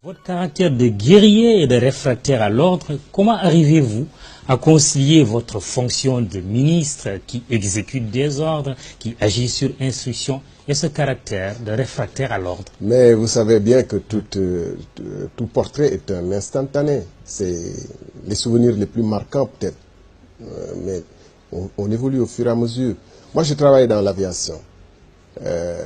Votre caractère de guerrier et de réfractaire à l'ordre, comment arrivez-vous à concilier votre fonction de ministre qui exécute des ordres, qui agit sur instruction, et ce caractère de réfractaire à l'ordre? Mais vous savez bien que tout portrait est un instantané. C'est les souvenirs les plus marquants peut-être. Mais on évolue au fur et à mesure. Moi, je travaille dans l'aviation.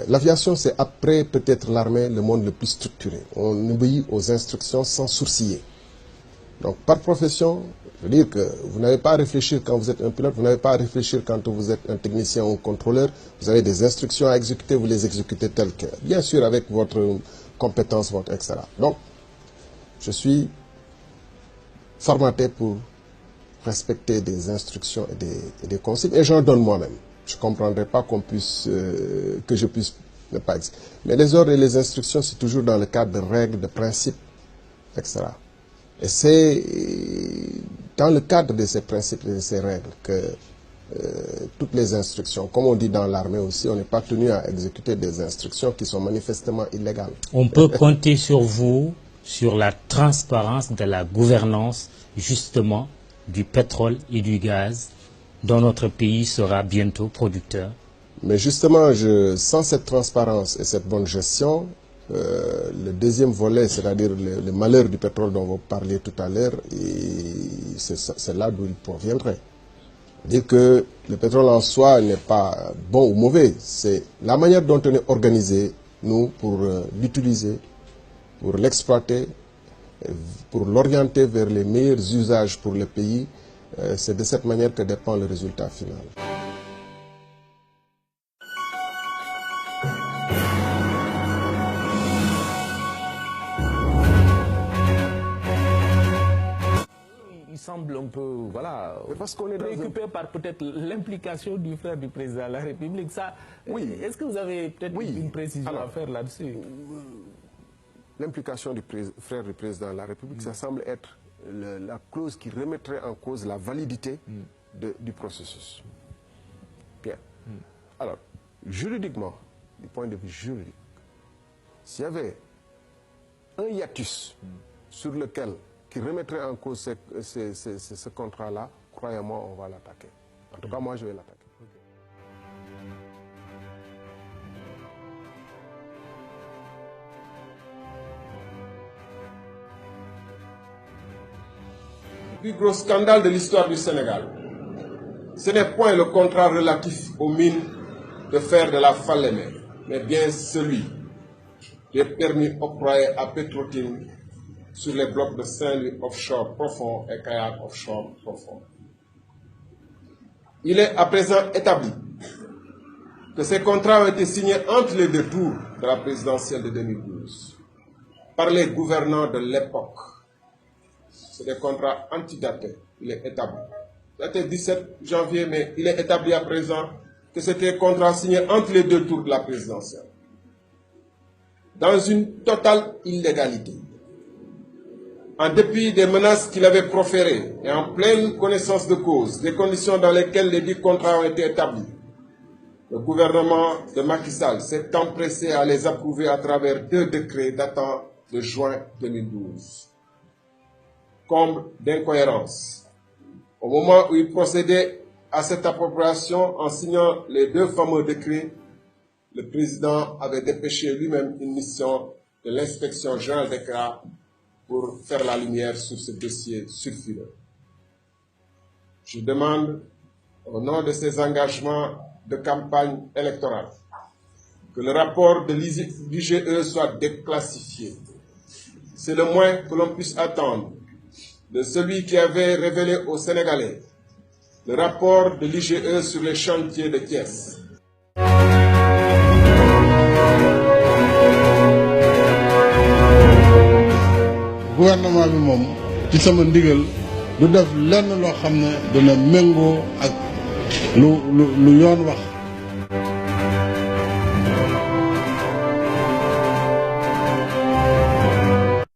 L'aviation, c'est après peut-être l'armée, le monde le plus structuré. On obéit aux instructions sans sourciller. Donc, par profession, je veux dire que vous n'avez pas à réfléchir quand vous êtes un pilote, vous n'avez pas à réfléchir quand vous êtes un technicien ou un contrôleur. Vous avez des instructions à exécuter, vous les exécutez telles que, bien sûr, avec votre compétence, votre etc. Donc, je suis formaté pour respecter des instructions et des consignes, et j'en donne moi-même. Je ne comprendrais pas que je puisse ne pas exécuter. Mais les ordres et les instructions, c'est toujours dans le cadre de règles, de principes, etc. Et c'est dans le cadre de ces principes et de ces règles que toutes les instructions, comme on dit dans l'armée aussi, on n'est pas tenu à exécuter des instructions qui sont manifestement illégales. On peut compter sur vous, sur la transparence de la gouvernance, justement, du pétrole et du gaz, dont notre pays sera bientôt producteur. Mais justement, sans cette transparence et cette bonne gestion, le deuxième volet, c'est-à-dire le malheur du pétrole dont vous parliez tout à l'heure, c'est là d'où il proviendrait. Dire que le pétrole en soi n'est pas bon ou mauvais, c'est la manière dont on est organisé, nous, pour l'utiliser, pour l'exploiter, pour l'orienter vers les meilleurs usages pour le pays. C'est de cette manière que dépend le résultat final. Il semble un peu, voilà, parce qu'on est préoccupé par peut-être l'implication du frère du président de la République. Ça, oui. Est-ce que vous avez peut-être une précision à faire là-dessus? L'implication du frère du président de la République, ça semble être la clause qui remettrait en cause la validité du processus. Bien. Alors, juridiquement, du point de vue juridique, s'il y avait un hiatus sur lequel qui remettrait en cause ce contrat-là, croyez-moi, on va l'attaquer. En tout cas, moi, je vais l'attaquer. Le plus gros scandale de l'histoire du Sénégal, ce n'est point le contrat relatif aux mines de fer de la Falémé, mais bien celui des permis octroyés à Petro-Tim sur les blocs de Saint-Louis offshore profond et Kayak offshore profond. Il est à présent établi que ces contrats ont été signés entre les deux tours de la présidentielle de 2012 par les gouvernants de l'époque. C'est des contrats antidatés, il est établi. C'était 17 janvier, mais il est établi à présent que c'était un contrat signé entre les deux tours de la présidentielle. Dans une totale illégalité. En dépit des menaces qu'il avait proférées et en pleine connaissance de cause, des conditions dans lesquelles les dix contrats ont été établis, le gouvernement de Macky Sall s'est empressé à les approuver à travers 2 décrets datant de juin 2012. Comble d'incohérence. Au moment où il procédait à cette appropriation en signant les 2 fameux décrets, le président avait dépêché lui-même une mission de l'inspection générale d'État pour faire la lumière sur ce dossier sulfureux. Je demande, au nom de ces engagements de campagne électorale, que le rapport de l'IGE soit déclassifié. C'est le moins que l'on puisse attendre de celui qui avait révélé aux Sénégalais le rapport de l'IGE sur les chantiers de Thiès. Gouvernement bi moom ci sama ndigal du def lenn loo xam ne dina méngoo ak lu yoon wax